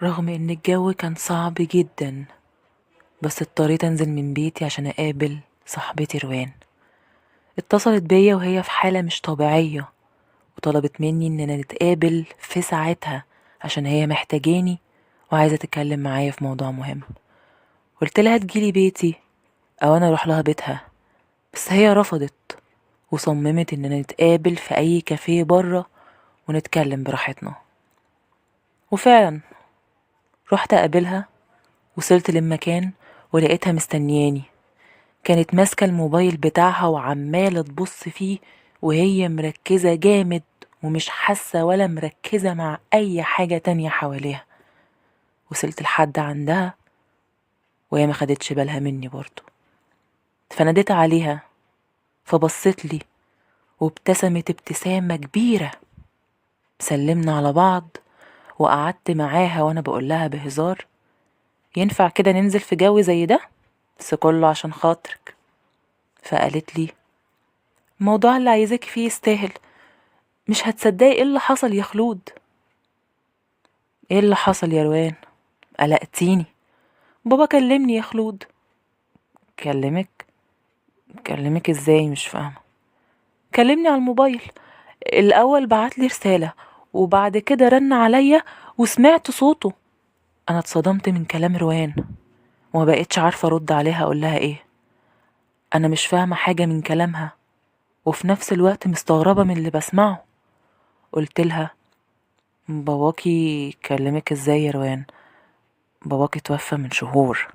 رغم ان الجو كان صعب جدا، بس اضطريت انزل من بيتي عشان اقابل صاحبتي روان. اتصلت بيا وهي في حالة مش طبيعية، وطلبت مني اننا نتقابل في ساعتها عشان هي محتاجاني وعايزة تتكلم معايا في موضوع مهم. قلت لها تجيلي بيتي او انا اروح لها بيتها، بس هي رفضت وصممت اننا نتقابل في اي كافيه بره ونتكلم براحتنا. وفعلا رحت اقابلها. وصلت للمكان ولقيتها مستنياني. كانت ماسكة الموبايل بتاعها وعمالة تبص فيه، وهي مركزة جامد ومش حاسة ولا مركزة مع أي حاجة تانية حواليها. وصلت لحد عندها وهي ما خدتش بالها مني برضو، فناديت عليها فبصت لي وابتسمت ابتسامة كبيرة. سلمنا على بعض وقعدت معاها وانا بقول لها بهزار: ينفع كده ننزل في جو زي ده؟ بس كله عشان خاطرك. فقالت لي: الموضوع اللي عايزاك فيه يستاهل. مش هتصدقي ايه اللي حصل يا خلود. ايه اللي حصل يا روان؟ قلقتيني. بابا كلمني يا خلود. كلمك؟ كلمك ازاي؟ مش فاهمه. كلمني على الموبايل. الاول بعتلي رساله وبعد كده رن عليا وسمعت صوته. انا اتصدمت من كلام روان وما بقتش عارفه ارد عليها اقول لها ايه. انا مش فاهمه حاجه من كلامها وفي نفس الوقت مستغربه من اللي بسمعه. قلت لها: باباكي كلمك ازاي يا روان؟ باباكي توفى من شهور.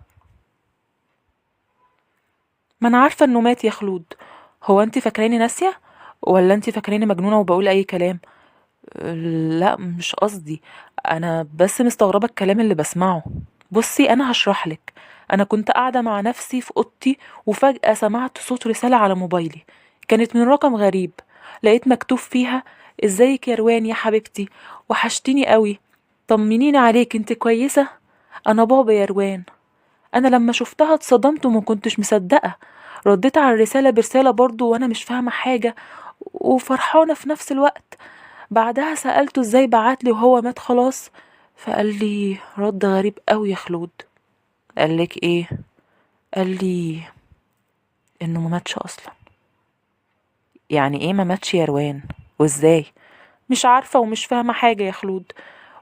ما انا عارفه انه مات يا خلود. هو انت فاكراني ناسيه ولا انت فاكراني مجنونه وبقول اي كلام؟ لا مش قصدي. انا بس مستغربه الكلام اللي بسمعه. بصي انا هشرحلك. انا كنت قاعده مع نفسي في اوضتي وفجاه سمعت صوت رساله على موبايلي. كانت من رقم غريب. لقيت مكتوب فيها: ازيك يا روان يا حبيبتي، وحشتيني قوي، طمنيني عليك، انت كويسه؟ انا بابا يا روان. انا لما شفتها اتصدمت وما كنتش مصدقة. رديت على الرسالة برسالة برضو وانا مش فاهمة حاجة وفرحانة في نفس الوقت. بعدها سألته ازاي بعتلي وهو مات خلاص. فقال لي رد غريب قوي يا خلود. قالك ايه؟ قال لي انه ما ماتش اصلا. يعني ايه ما ماتش يا روان؟ وازاي؟ مش عارفة ومش فاهمة حاجة يا خلود.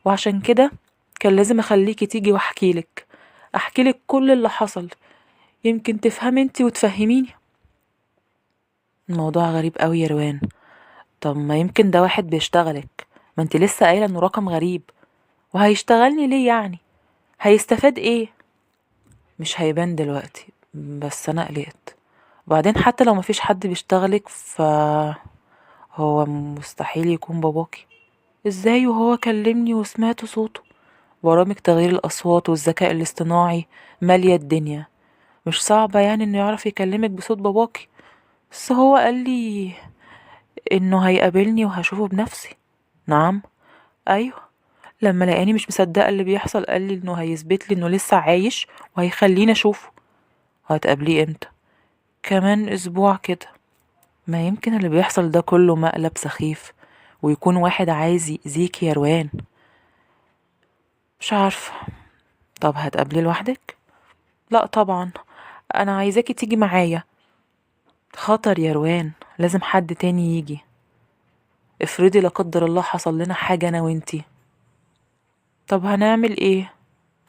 وعشان كده كان لازم اخليكي تيجي واحكيلك. احكيلك كل اللي حصل، يمكن تفهمي انتي وتفهميني. الموضوع غريب قوي يا روان. طب ما يمكن ده واحد بيشتغلك. ما انت لسه قايله انه رقم غريب. وهيشتغلني ليه يعني؟ هيستفاد ايه؟ مش هيبان دلوقتي، بس انا قلقت. وبعدين حتى لو مفيش حد بيشتغلك هو مستحيل يكون باباكي. ازاي وهو كلمني وسمعت صوته؟ برامج تغيير الاصوات والذكاء الاصطناعي ماليه الدنيا. مش صعبه يعني انه يعرف يكلمك بصوت باباكي. بس هو قال لي انه هيقابلني وهشوفه بنفسي. نعم. ايوه. لما لقاني مش مصدقه اللي بيحصل قال لي انه هيثبت لي انه لسه عايش وهيخليني اشوفه. هتقابليه امتى؟ كمان اسبوع كده. ما يمكن اللي بيحصل ده كله مقلب سخيف ويكون واحد عايز يأذيك يا روان. مش عارفه. طب هتقابليه لوحدك؟ لا طبعا. انا عايزاكي تيجي معايا. خطر يا روان، لازم حد تاني يجي. افرضي لا قدر الله حصل لنا حاجه انا وانتي. طب هنعمل ايه؟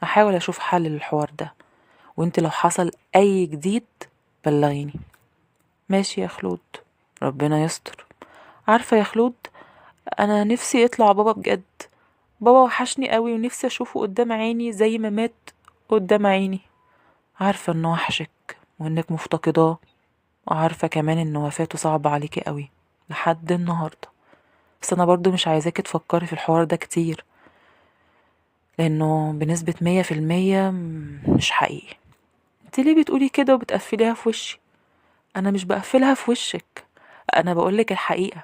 احاول اشوف حل للحوار ده، وانت لو حصل اي جديد بلغيني. ماشي يا خلود. ربنا يستر. عارفة يا خلود، انا نفسي يطلع بابا بجد. بابا وحشني قوي ونفسي اشوفه قدام عيني زي ما مات قدام عيني. عارفة انه وحشك وانك مفتقداه، وعارفة كمان ان وفاته صعبة عليكي قوي لحد النهاردة. بس انا برضو مش عايزاكي تفكري في الحوار ده كتير، لانه بنسبة 100% مش حقيقي. انت ليه بتقولي كده وبتقفليها في وشي؟ انا مش بقفلها في وشك، انا بقولك الحقيقة.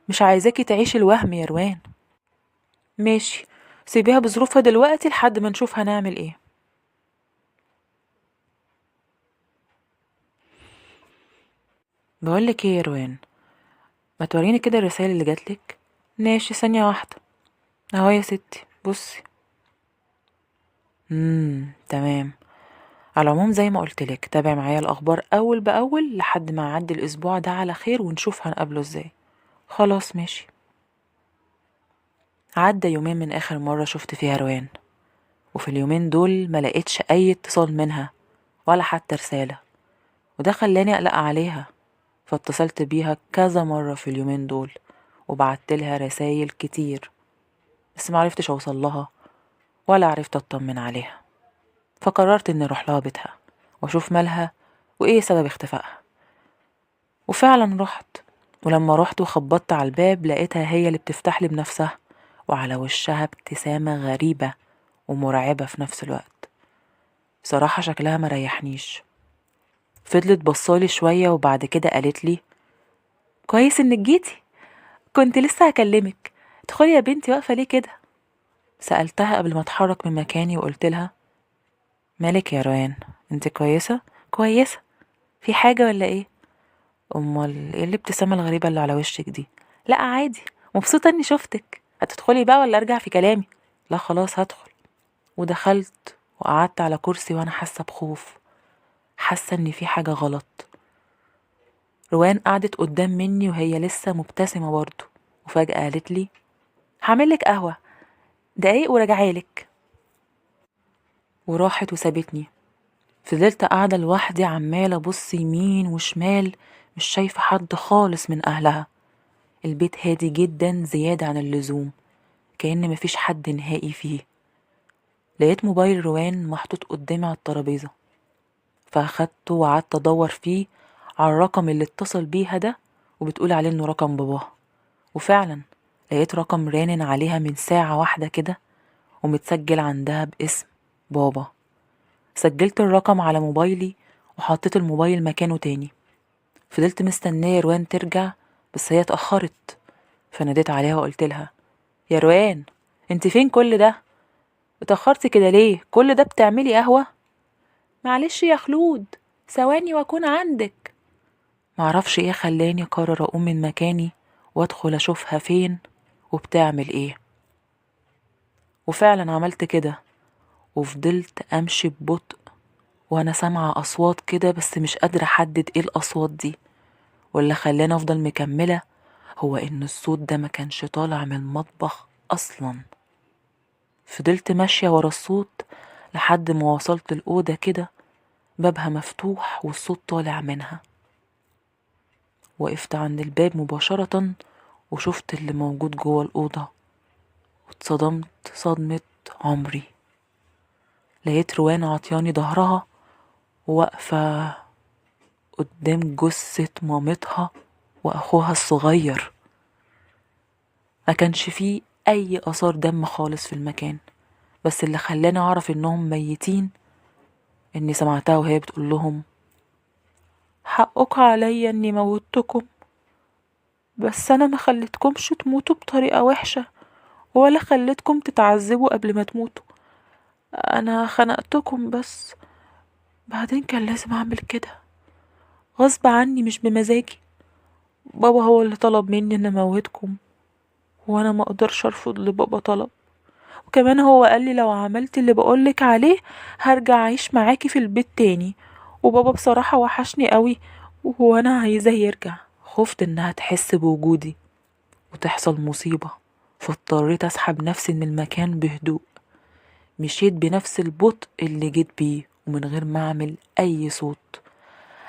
مش عايزاكي تعيشي الوهم يا روان. ماشي، سيبيها بظروفها دلوقتي لحد ما نشوف هنعمل ايه. بقولك ايه يا روان، ما توريني كده الرسائل اللي جاتلك؟ ماشي، ثانية واحدة. اهو يا ستي بصي. تمام. على العموم زي ما قلتلك تابع معايا الأخبار أول بأول لحد ما يعدي الأسبوع ده على خير ونشوف هنقابله ازاي. خلاص ماشي. عدى يومين من آخر مرة شفت فيها روان، وفي اليومين دول ما لقيتش أي اتصال منها ولا حتى رسالة، وده خلاني أقلق عليها. فاتصلت بيها كذا مرة في اليومين دول وبعتلها رسايل كتير، بس معرفتش أوصلها ولا عرفت أطمن عليها. فقررت إني أروح لها بيتها وأشوف مالها وإيه سبب اختفائها. وفعلا رحت، ولما رحت وخبطت على الباب لقيتها هي اللي بتفتح لي بنفسها، وعلى وشها ابتسامة غريبة ومرعبة في نفس الوقت. بصراحة شكلها مريحنيش. فضلت بصالي شوية وبعد كده قالت لي: كويس انك جيتي، كنت لسه هكلمك. ادخلي يا بنتي، واقفة ليه كده؟ سألتها قبل ما اتحرك من مكاني وقلت لها: مالك يا روان، انت كويسة؟ كويسة. في حاجة ولا ايه؟ امال ايه الابتسامة الغريبة اللي على وشك دي؟ لا عادي، مبسوطة اني شفتك. هتدخلي بقى ولا ارجع في كلامي؟ لا خلاص هدخل. ودخلت وقعدت على كرسي وانا حاسة بخوف، حاسة ان في حاجة غلط. روان قعدت قدام مني وهي لسه مبتسمة برضه، وفجأة قالت لي: هعملك قهوة، دقايق وراجعالك. وراحت وسابتني. فضلت قاعدة لوحدي عمالة أبص يمين وشمال، مش شايفة حد خالص من أهلها. البيت هادي جدا زيادة عن اللزوم، كأن مفيش حد نهائي فيه. لقيت موبايل روان محطوط قدامي على الترابيزة، فأخدته وقعدت أدور فيه على الرقم اللي اتصل بيها ده وبتقول عليه إنه رقم باباها. وفعلا لقيت رقم رانن عليها من ساعة واحدة كده، ومتسجل عندها باسم بابا. سجلت الرقم على موبايلي وحطيت الموبايل مكانه تاني. فضلت مستنية روان ترجع، بس هي اتأخرت. فناديت عليها وقلت لها: يا روان، انت فين كل ده؟ اتأخرتي كده ليه؟ كل ده بتعملي قهوة؟ معلش يا خلود، ثواني واكون عندك. معرفش ايه خلاني قرر اقوم من مكاني وادخل اشوفها فين وبتعمل ايه. وفعلا عملت كده، وفضلت امشي ببطء وانا سامعة اصوات كده، بس مش قادرة احدد ايه الاصوات دي. واللي خلاني افضل مكملة هو ان الصوت ده ما كانش طالع من المطبخ اصلا. فضلت ماشية ورا الصوت لحد ما وصلت الأوضة كده، بابها مفتوح والصوت طالع منها. وقفت عند الباب مباشرة وشفت اللي موجود جوه الأوضة، واتصدمت صدمة عمري. لقيت روان عطياني ظهرها وواقفة قدام جثة مامتها وأخوها الصغير. ما كانش فيه أي آثار دم خالص في المكان، بس اللي خلاني أعرف إنهم ميتين إني سمعتها وهي بتقول لهم: حقك عليا إني موتكم، بس أنا ما خليتكمش تموتوا بطريقة وحشة ولا خليتكم تتعذبوا قبل ما تموتوا. أنا خنقتكم بس، بعدين كان لازم أعمل كده غصب عني مش بمزاجي. بابا هو اللي طلب مني إن أموتكم، وأنا ما أقدرش أرفض اللي بابا طلب. وكمان هو قال لي لو عملت اللي بقولك عليه هرجع أعيش معاكي في البيت تاني، وبابا بصراحة وحشني قوي وأنا عايزاه يرجع. خفت إنها تحس بوجودي وتحصل مصيبة، فاضطريت أسحب نفسي من المكان بهدوء. مشيت بنفس البطء اللي جيت بيه ومن غير ما أعمل أي صوت.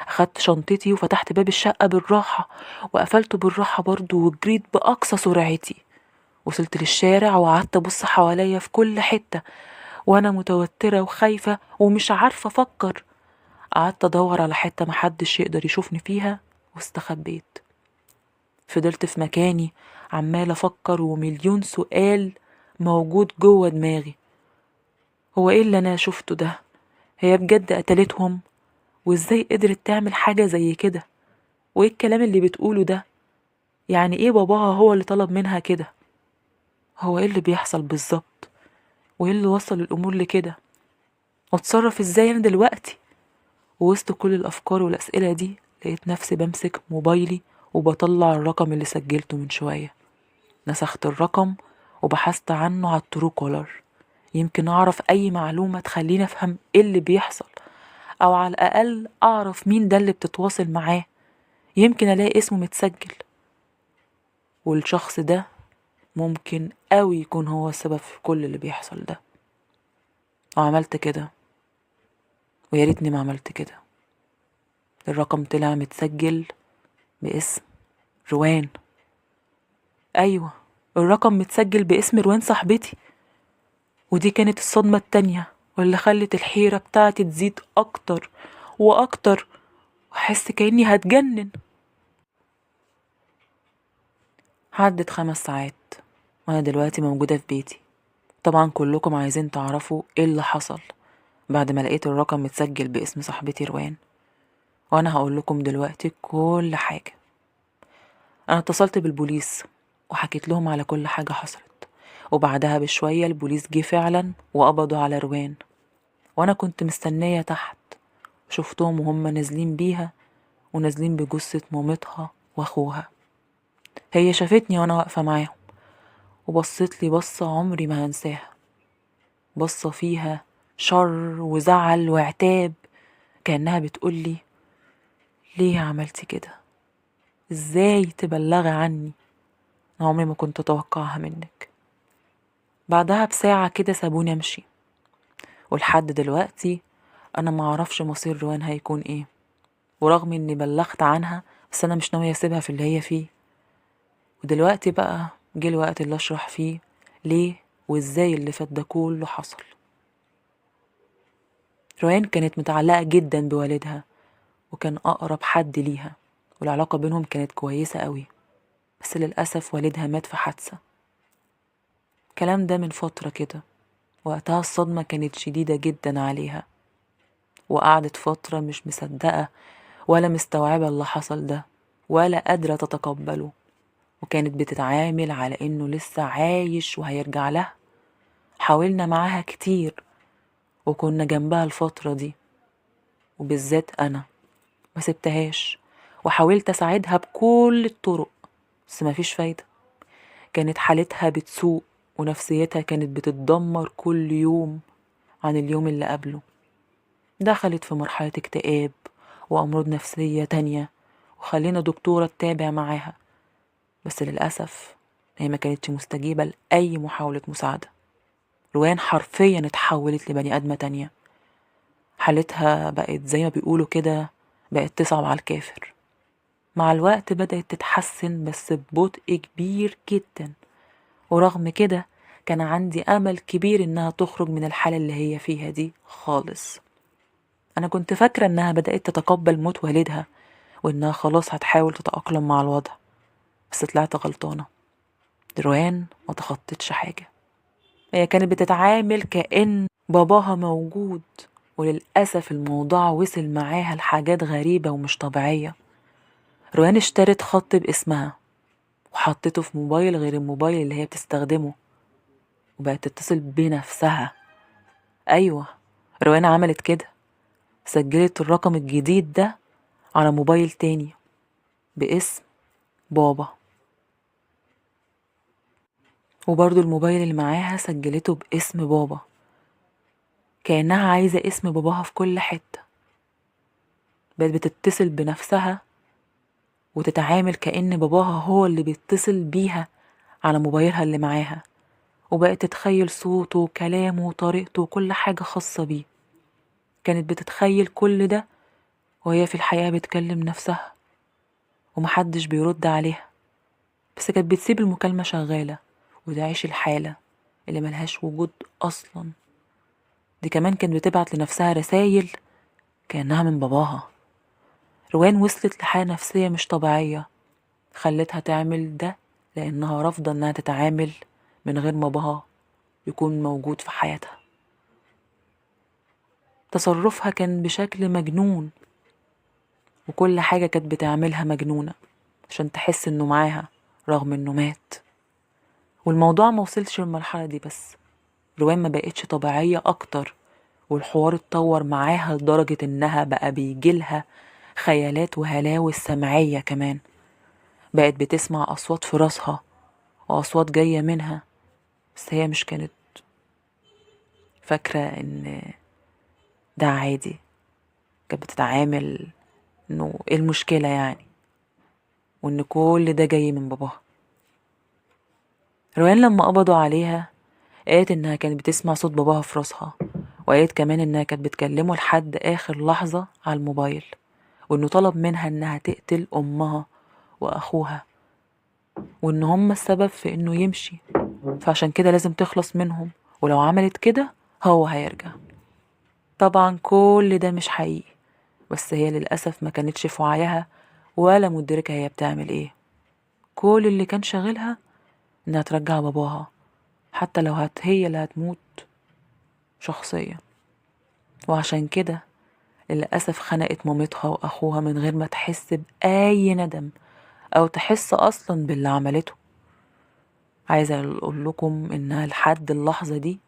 أخدت شنطتي وفتحت باب الشقة بالراحة وقفلته بالراحة برضو وجريت بأقصى سرعتي. وصلت للشارع وقعدت أبص حواليا في كل حتة وأنا متوترة وخايفة ومش عارفة أفكر. قعدت أدور على حتة محدش يقدر يشوفني فيها واستخبيت. فضلت في مكاني عمال أفكر ومليون سؤال موجود جوه دماغي. هو ايه اللي انا شفته ده؟ هي بجد قتلتهم؟ وازاي قدرت تعمل حاجة زي كده؟ وايه الكلام اللي بتقوله ده؟ يعني ايه باباها هو اللي طلب منها كده؟ هو ايه اللي بيحصل بالظبط؟ وايه اللي وصل الامور لكده؟ واتصرف ازاي انا دلوقتي؟ ووسط كل الافكار والاسئلة دي لقيت نفسي بمسك موبايلي وبطلع الرقم اللي سجلته من شوية. نسخت الرقم وبحثت عنه على الترو كولر. يمكن أعرف أي معلومة تخليني أفهم إيه اللي بيحصل، أو على الأقل أعرف مين ده اللي بتتواصل معاه. يمكن ألاقي اسمه متسجل، والشخص ده ممكن أوي يكون هو السبب في كل اللي بيحصل ده. وعملت كده، ويا ريتني ما عملت كده. الرقم طلع متسجل باسم روان. أيوة، الرقم متسجل باسم روان صاحبتي. ودي كانت الصدمة التانية واللي خلت الحيرة بتاعتي تزيد أكتر وأكتر، وأحس كأني هتجنن. عدت 5 ساعات وأنا دلوقتي موجودة في بيتي. طبعا كلكم عايزين تعرفوا ايه اللي حصل بعد ما لقيت الرقم متسجل باسم صاحبتي روان، وأنا هقول لكم دلوقتي كل حاجة. أنا اتصلت بالبوليس وحكيت لهم على كل حاجة حصلت، وبعدها بشوية البوليس جه فعلا وقبضوا على روان. وأنا كنت مستنية تحت، شفتهم وهم نازلين بيها ونازلين بجثة مامتها وأخوها. هي شافتني وأنا واقفة معاهم وبصت لي بصة عمري ما هنساها، بصة فيها شر وزعل وعتاب، كأنها بتقولي ليه عملتي كده؟ ازاي تبلغي عني؟ أنا عمري ما كنت أتوقعها منك. بعدها بساعة كده سابوني أمشي، ولحد دلوقتي أنا معرفش مصير روان هيكون إيه. ورغم إني بلغت عنها، بس أنا مش ناوية أسيبها في اللي هي فيه. ودلوقتي بقى جه الوقت اللي أشرح فيه ليه وإزاي اللي فات ده كله حصل. روان كانت متعلقة جدا بوالدها، وكان أقرب حد ليها، والعلاقة بينهم كانت كويسة قوي. بس للأسف والدها مات في حادثة. الكلام ده من فترة كده. وقتها الصدمة كانت شديدة جدا عليها، وقعدت فترة مش مصدقة ولا مستوعبة اللي حصل ده، ولا قادرة تتقبله. وكانت بتتعامل على إنه لسه عايش وهيرجع لها. حاولنا معاها كتير وكنا جنبها الفترة دي، وبالذات أنا ما سبتهاش وحاولت أساعدها بكل الطرق، بس مفيش فايدة. كانت حالتها بتسوء ونفسيتها كانت بتتدمر كل يوم عن اليوم اللي قبله. دخلت في مرحلة اكتئاب وأمراض نفسية تانية، وخلينا دكتورة تتابع معاها. بس للأسف هي ما كانتش مستجيبة لأي محاولة مساعدة. روان حرفيا اتحولت لبني آدمة تانية. حالتها بقت زي ما بيقولوا كده، بقت تصعب على الكافر. مع الوقت بدأت تتحسن بس ببطء كبير جدا، ورغم كده كان عندي أمل كبير إنها تخرج من الحالة اللي هي فيها دي خالص. أنا كنت فاكرة إنها بدأت تتقبل موت والدها وإنها خلاص هتحاول تتأقلم مع الوضع، بس طلعت غلطانة. روان ما تخطتش حاجة. هي كانت بتتعامل كأن باباها موجود، وللأسف الموضوع وصل معاها لحاجات غريبة ومش طبيعية. روان اشترت خط باسمها وحطته في موبايل غير الموبايل اللي هي بتستخدمه، وبقت تتصل بنفسها. أيوة، روان عملت كده، سجلت الرقم الجديد ده على موبايل تاني باسم بابا، وبرضو الموبايل اللي معاها سجلته باسم بابا، كأنها عايزة اسم باباها في كل حتة. بقت بتتصل بنفسها وتتعامل كأن باباها هو اللي بيتصل بيها على موبايلها اللي معاها، وبقت تتخيل صوته وكلامه وطريقته وكل حاجة خاصة بيه. كانت بتتخيل كل ده وهي في الحقيقة بتكلم نفسها، ومحدش بيرد عليها، بس كانت بتسيب المكالمة شغالة وتعيش الحالة اللي ملهاش وجود أصلا. دي كمان كانت بتبعت لنفسها رسايل كأنها من باباها. روان وصلت لحالة نفسية مش طبيعية خلتها تعمل ده، لأنها رافضة إنها تتعامل من غير ما باباها يكون موجود في حياتها. تصرفها كان بشكل مجنون، وكل حاجة كانت بتعملها مجنونة عشان تحس إنه معاها رغم إنه مات. والموضوع ما وصلش للمرحلة دي بس، روان ما بقتش طبيعية أكتر، والحوار اتطور معاها لدرجة إنها بقى بيجيلها خيالات وهلاوس سمعية كمان. بقت بتسمع أصوات في راسها وأصوات جاية منها، بس هي مش كانت فاكرة ان ده عادي. كانت بتتعامل انه ايه المشكلة يعني، وان كل ده جاي من باباها. روان لما قبضوا عليها قالت انها كانت بتسمع صوت باباها في راسها، وقالت كمان انها كانت بتكلمه لحد اخر لحظة على الموبايل، وانه طلب منها انها تقتل امها واخوها، وان هما السبب في انه يمشي، فعشان كده لازم تخلص منهم، ولو عملت كده هو هيرجع. طبعا كل ده مش حقيقي، بس هي للأسف ما كانتش في وعيها ولا مدركة هي بتعمل ايه. كل اللي كان شاغلها انها ترجع باباها، حتى لو هي اللي هتموت شخصيا. وعشان كده للأسف خنقت مامتها وأخوها من غير ما تحس بأي ندم أو تحس أصلا باللي عملته. عايزة أقول لكم إنها لحد اللحظة دي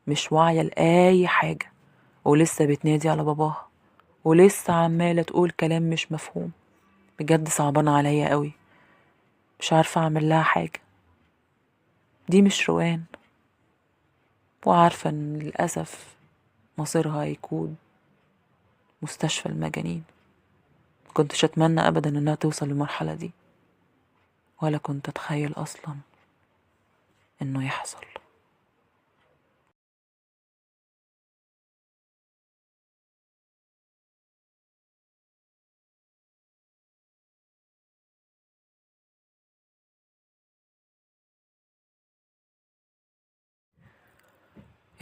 مش واعية لأي حاجة، ولسه بتنادي على باباها، ولسه عمالة تقول كلام مش مفهوم. بجد صعبان عليا قوي، مش عارفة أعمل لها حاجة. دي مش روان، وعارفة إن للأسف مصيرها هيكون مستشفى المجانين. كنتش أتمنى أبدا إنها توصل للمرحلة دي، ولا كنت أتخيل أصلا إنه يحصل.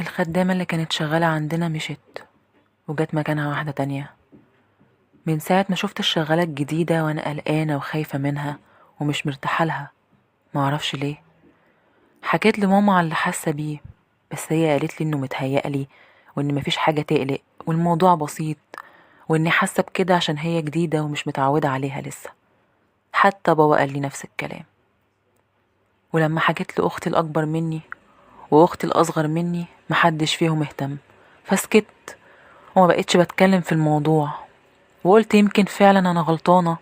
الخدامة اللي كانت شغالة عندنا مشت، وجت مكانها واحدة تانية. من ساعة ما شفت الشغالة الجديدة وأنا قلقانة وخايفة منها ومش مرتاحة لها، معرفش ليه. حكيت لماما على اللي حاسة بيه، بس هي قالت لي إنه متهيألي، وإن مفيش حاجة تقلق، والموضوع بسيط، وإني حاسة بكده عشان هي جديدة ومش متعودة عليها لسه. حتى بابا قال لي نفس الكلام. ولما حكيت لأختي الأكبر مني وأختي الأصغر مني محدش فيهم اهتم، فسكت وما بقتش بتكلم في الموضوع، وقلت يمكن فعلا أنا غلطانة،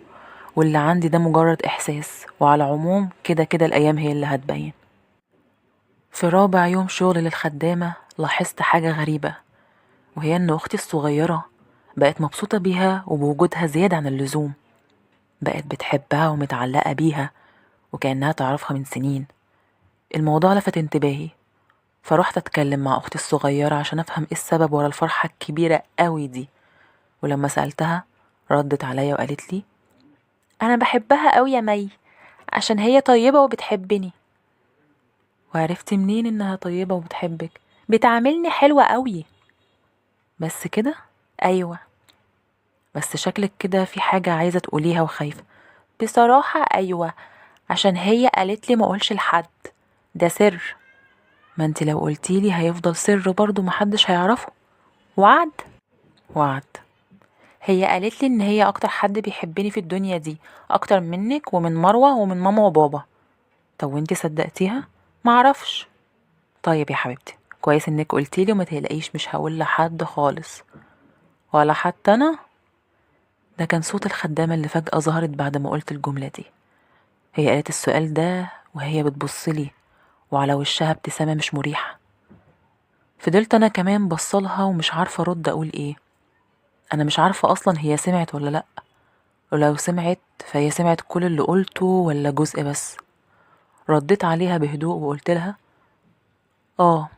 واللي عندي ده مجرد إحساس، وعلى العموم كده كده الأيام هي اللي هتبين. في رابع يوم شغل للخدامة لاحظت حاجة غريبة، وهي إن أختي الصغيرة بقت مبسوطة بيها وبوجودها زيادة عن اللزوم. بقت بتحبها ومتعلقة بيها وكأنها تعرفها من سنين. الموضوع لفت انتباهي، فروحت أتكلم مع أختي الصغيرة عشان أفهم إيه السبب ورا الفرحة الكبيرة قوي دي. ولما سألتها ردت عليا وقالت لي: أنا بحبها قوي يا مي، عشان هي طيبة وبتحبني. وعرفتي منين إنها طيبة وبتحبك؟ بتعاملني حلوة قوي. بس كده؟ أيوة. بس شكلك كده في حاجة عايزة تقوليها وخايفة. بصراحة أيوة، عشان هي قالت لي ما اقولش لحد، ده سر. ما انت لو قلتيلي هيفضل سر برضو محدش هيعرفه. وعد. وعد. هي قالت لي ان هي اكتر حد بيحبني في الدنيا دي، اكتر منك ومن مروة ومن ماما وبابا. طب وانت صدقتيها؟ معرفش. طيب يا حبيبتي، كويس انك قلتيلي، وما تقلقيش مش هقول لحد خالص، ولا حتى انا. ده كان صوت الخدامة اللي فجأة ظهرت بعد ما قلت الجملة دي. هي قالت السؤال ده وهي بتبصلي، وعلى وشها ابتسامة مش مريحة. فضلت انا كمان بصلها ومش عارفة ارد اقول ايه. انا مش عارفة اصلا هي سمعت ولا لا، ولو سمعت فهي سمعت كل اللي قلته ولا جزء بس. رديت عليها بهدوء وقلت لها: اه،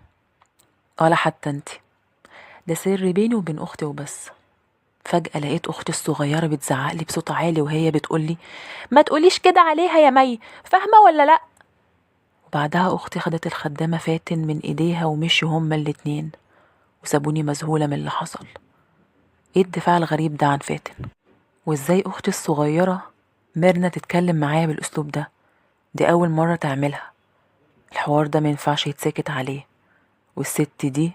ولا حتى انتي، ده سر بيني وبين اختي وبس. فجأة لقيت اختي الصغيرة بتزعقلي بصوت عالي وهي بتقولي: ما تقوليش كده عليها يا مي، فاهمة ولا لا؟ وبعدها اختي خدت الخدامة فاتن من ايديها ومشيوا هما الاتنين، وسابوني مذهولة من اللي حصل. ايه الدفاع الغريب ده عن فاتن؟ وازاي اختي الصغيرة ميرنا تتكلم معايا بالاسلوب ده؟ دي اول مرة تعملها. الحوار ده مينفعش يتسكت عليه، والست دي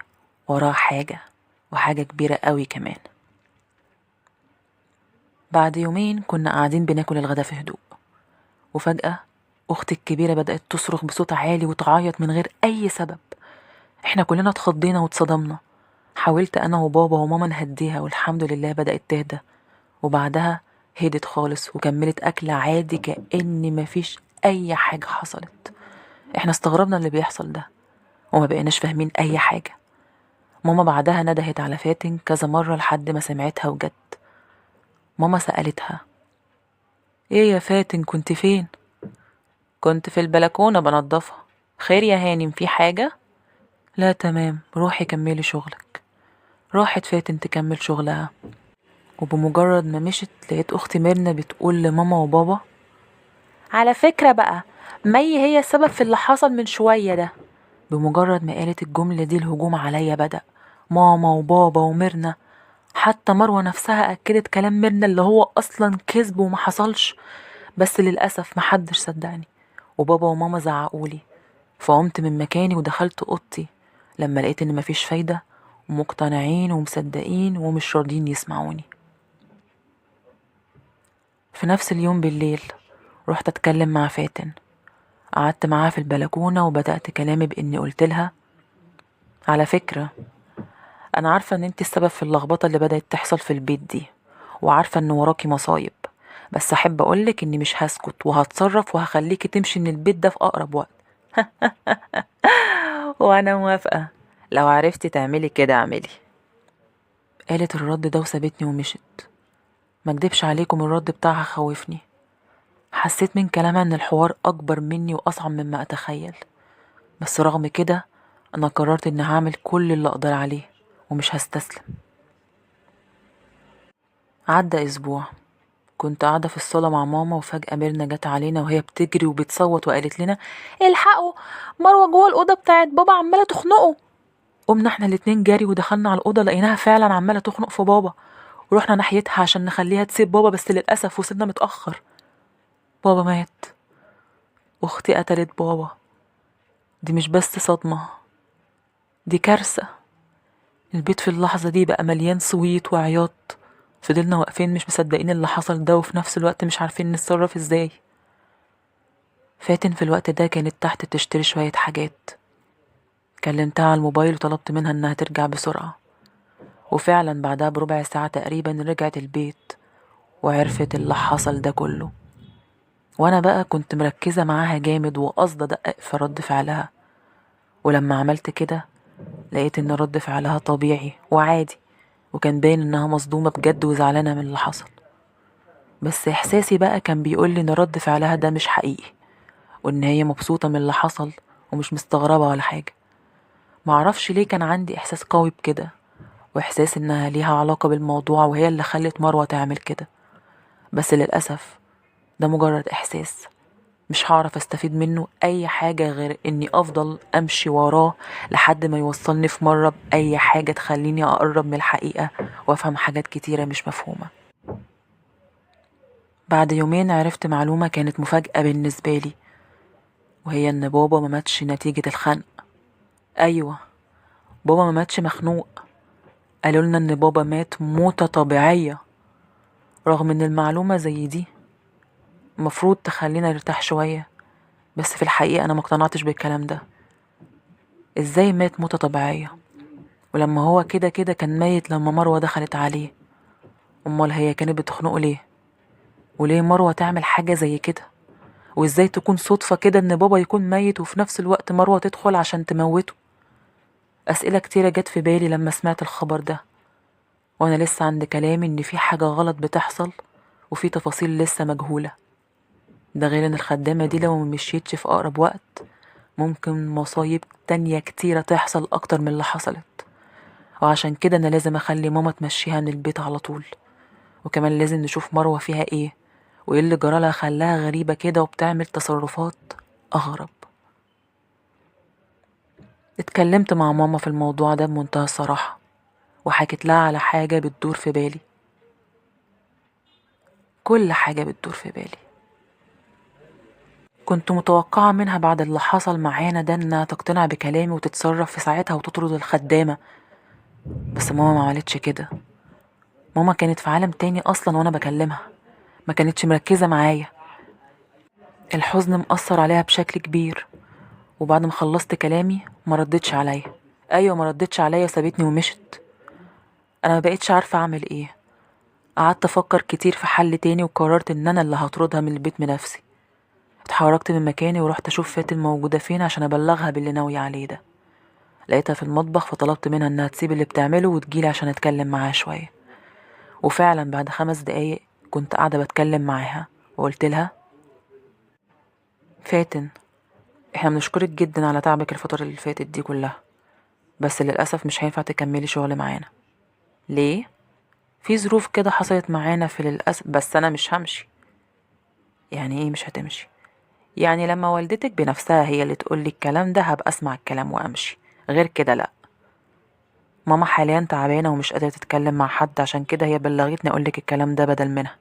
وراها حاجة، وحاجة كبيرة قوي كمان. بعد يومين كنا قاعدين بناكل الغدا في هدوء، وفجأة أختي الكبيرة بدأت تصرخ بصوت عالي وتعيط من غير أي سبب. احنا كلنا اتخضينا واتصدمنا. حاولت أنا وبابا وماما نهديها، والحمد لله بدأت تهدى، وبعدها هدت خالص وكملت أكل عادي كأن مفيش أي حاجة حصلت. احنا استغربنا اللي بيحصل ده، وما بقيناش فاهمين أي حاجة. ماما بعدها ندهت على فاتن كذا مرة لحد ما سمعتها وجت. ماما سألتها: ايه يا فاتن كنت فين؟ كنت في البلكونة بنضفها. خير يا هانم في حاجة؟ لا تمام، روحي كملي شغلك. راحت فاتن تكمل شغلها، وبمجرد ما مشت لقيت اختي ميرنا بتقول لماما وبابا: على فكرة بقى، مي هي السبب في اللي حصل من شوية ده. بمجرد ما قالت الجملة دي الهجوم عليا بدأ. ماما وبابا وميرنا، حتى مروة نفسها أكدت كلام ميرنا اللي هو أصلا كذب وما حصلش. بس للأسف محدش صدقني، وبابا وماما زعقولي. فقمت من مكاني ودخلت أوضتي لما لقيت إن مفيش فايدة، ومقتنعين ومصدقين ومش راضيين يسمعوني. في نفس اليوم بالليل رحت أتكلم مع فاتن. قعدت معاها في البلكونة وبدأت كلامي بإني قلت لها: على فكرة، أنا عارفة إن انتي السبب في اللخبطة اللي بدأت تحصل في البيت دي، وعارفة إن وراكي مصايب، بس أحب أقولك إني مش هسكت وهتصرف وهخليكي تمشي من البيت ده في أقرب وقت. وأنا موافقة، لو عرفتي تعملي كده اعملي. قالت الرد ده وسابتني ومشت. مكدبش عليكم، الرد بتاعها خوفني. حسيت من كلامها إن الحوار أكبر مني وأصعب مما أتخيل، بس رغم كده أنا قررت إني هعمل كل اللي أقدر عليه ومش هستسلم. عدى أسبوع، كنت قاعدة في الصالة مع ماما وفجأة ميرنا جت علينا وهي بتجري وبتصوت وقالت لنا: الحقوا، مروة جوه الأوضة بتاعت بابا عمالة تخنقه. قمنا احنا الاتنين جري ودخلنا على الأوضة، لقيناها فعلا عمالة تخنق في بابا، ورحنا ناحيتها عشان نخليها تسيب بابا، بس للأسف وصلنا متأخر. بابا مات، أختي قتلت بابا. دي مش بس صدمة، دي كارثة. البيت في اللحظة دي بقى مليان صويت وعياط. فضلنا واقفين مش مصدقين اللي حصل ده، وفي نفس الوقت مش عارفين نتصرف ازاي. فاتن في الوقت ده كانت تحت تشتري شوية حاجات. كلمتها على الموبايل وطلبت منها انها ترجع بسرعة، وفعلا بعدها بربع ساعة تقريبا رجعت البيت وعرفت اللي حصل ده كله. وانا بقى كنت مركزة معاها جامد وقصد ادقق في رد فعلها، ولما عملت كده لقيت ان رد فعلها طبيعي وعادي، وكان باين انها مصدومة بجد وزعلانة من اللي حصل. بس احساسي بقى كان بيقولي ان رد فعلها ده مش حقيقي، وان هي مبسوطة من اللي حصل ومش مستغربة ولا حاجة. معرفش ليه كان عندي احساس قوي بكده، واحساس انها ليها علاقة بالموضوع وهي اللي خلت مروة تعمل كده. بس للأسف ده مجرد احساس، مش هعرف استفيد منه اي حاجة غير اني افضل امشي وراه لحد ما يوصلني في مرة باي حاجة تخليني اقرب من الحقيقة وافهم حاجات كتيرة مش مفهومة. بعد يومين عرفت معلومة كانت مفاجأة بالنسبة لي، وهي ان بابا ما ماتش نتيجة الخنق. ايوه، بابا ما ماتش مخنوق. قالوا لنا ان بابا مات موتة طبيعية. رغم ان المعلومة زي دي مفروض تخلينا نرتاح شوية، بس في الحقيقة انا مقتنعتش بالكلام ده. ازاي مات موتة طبيعية ولما هو كده كده كان ميت لما مروة دخلت عليه؟ امال هي كانت بتخنقه ليه؟ وليه مروة تعمل حاجة زي كده؟ وازاي تكون صدفة كده ان بابا يكون ميت وفي نفس الوقت مروة تدخل عشان تموته؟ اسئلة كتيرة جت في بالي لما سمعت الخبر ده، وانا لسه عند كلامي ان في حاجة غلط بتحصل وفي تفاصيل لسه مجهولة. ده غير ان الخدامة دي لو مشيتش في اقرب وقت ممكن مصايب تانية كتيرة تحصل اكتر من اللي حصلت. وعشان كده انا لازم اخلي ماما تمشيها من البيت على طول، وكمان لازم نشوف مروة فيها ايه وايه اللي جرالها خلاها غريبة كده وبتعمل تصرفات اغرب. اتكلمت مع ماما في الموضوع ده بمنتهى الصراحة، وحكيت لها على حاجة بتدور في بالي، كل حاجة بتدور في بالي. كنت متوقعة منها بعد اللي حصل معانا ده انها تقتنع بكلامي وتتصرف في ساعتها وتطرد الخدامة، بس ماما ما عملتش كده. ماما كانت في عالم تاني اصلا وانا بكلمها، ما كانتش مركزة معايا. الحزن مأثر عليها بشكل كبير، وبعد ما خلصت كلامي ما ردتش عليا. ايوه، ما ردتش عليا وسابتني ومشت. انا ما بقيتش عارفة اعمل ايه. قعدت افكر كتير في حل تاني وقررت ان انا اللي هطردها من البيت بنفسي. اتحركت من مكاني ورحت اشوف فاتن موجودة فين عشان ابلغها باللي ناوية عليه ده. لقيتها في المطبخ، فطلبت منها انها تسيب اللي بتعمله وتجيلي عشان اتكلم معاها شوية. وفعلا بعد 5 دقايق كنت قاعدة بتكلم معاها وقلت لها: فاتن، احنا بنشكرك جدا على تعبك الفترة اللي فاتت دي كلها، بس للأسف مش هينفع تكملي شغل معانا. ليه؟ في ظروف كده حصلت معانا في للأسف. بس أنا مش همشي. يعني ايه مش هتمشي؟ يعني لما والدتك بنفسها هي اللي تقولي الكلام ده هبقى اسمع الكلام وامشي، غير كده لا. ماما حاليا تعبانة ومش قادرة تتكلم مع حد، عشان كده هي بلغتني اقولك الكلام ده بدل منها.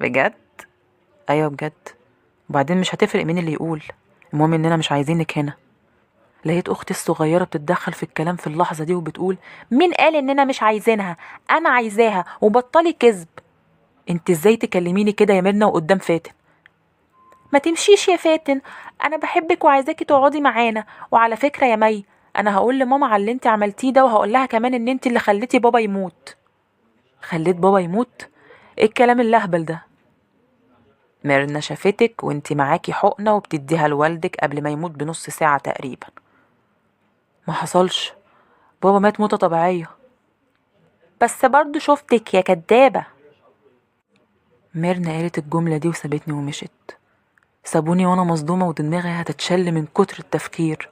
بجد؟ ايوه بجد. وبعدين مش هتفرق مين اللي يقول، المهم اننا مش عايزينك هنا. لقيت اختي الصغيرة بتتدخل في الكلام في اللحظة دي وبتقول: مين قال اننا مش عايزينها؟ انا عايزاها، وبطلي كذب. انت ازاي تكلميني كده يا ميرنا وقدام فاتن؟ ما تمشيش يا فاتن، انا بحبك وعايزاكي تقعدي معانا. وعلى فكرة يا مي، انا هقول لماما على اللي انت عملتيه ده، وهقول لها كمان ان انت اللي خليتي بابا يموت. خليت بابا يموت؟ ايه الكلام اللهبل ده؟ ميرنا شافتك وانت معاكي حقنة وبتديها لوالدك قبل ما يموت بنص ساعة تقريبا. ما حصلش، بابا مات موتة طبيعية. بس برضو شفتك يا كدابة. ميرنا قالت الجملة دي وسابتني ومشت. سابوني وانا مصدومة ودماغي هتتشل من كتر التفكير.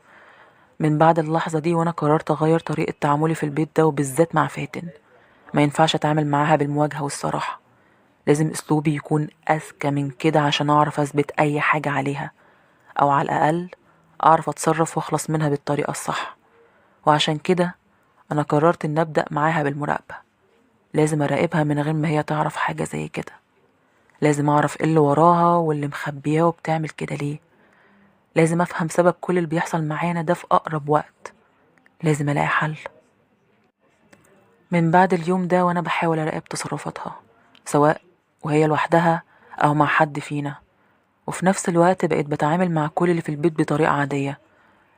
من بعد اللحظة دي وانا قررت اغير طريقة تعاملي في البيت ده، وبالذات مع فاتن. ما ينفعش اتعامل معاها بالمواجهة والصراحة، لازم اسلوبي يكون اذكى من كده عشان اعرف اثبت اي حاجة عليها، او على الاقل اعرف اتصرف واخلص منها بالطريقة الصح. وعشان كده انا قررت ان ابدأ معاها بالمراقبة. لازم اراقبها من غير ما هي تعرف حاجة زي كده. لازم اعرف ايه اللي وراها واللي مخبياه وبتعمل كده ليه. لازم افهم سبب كل اللي بيحصل معانا ده في اقرب وقت. لازم الاقي حل. من بعد اليوم ده وانا بحاول اراقب تصرفاتها، سواء وهي لوحدها او مع حد فينا. وفي نفس الوقت بقيت بتعامل مع كل اللي في البيت بطريقة عادية،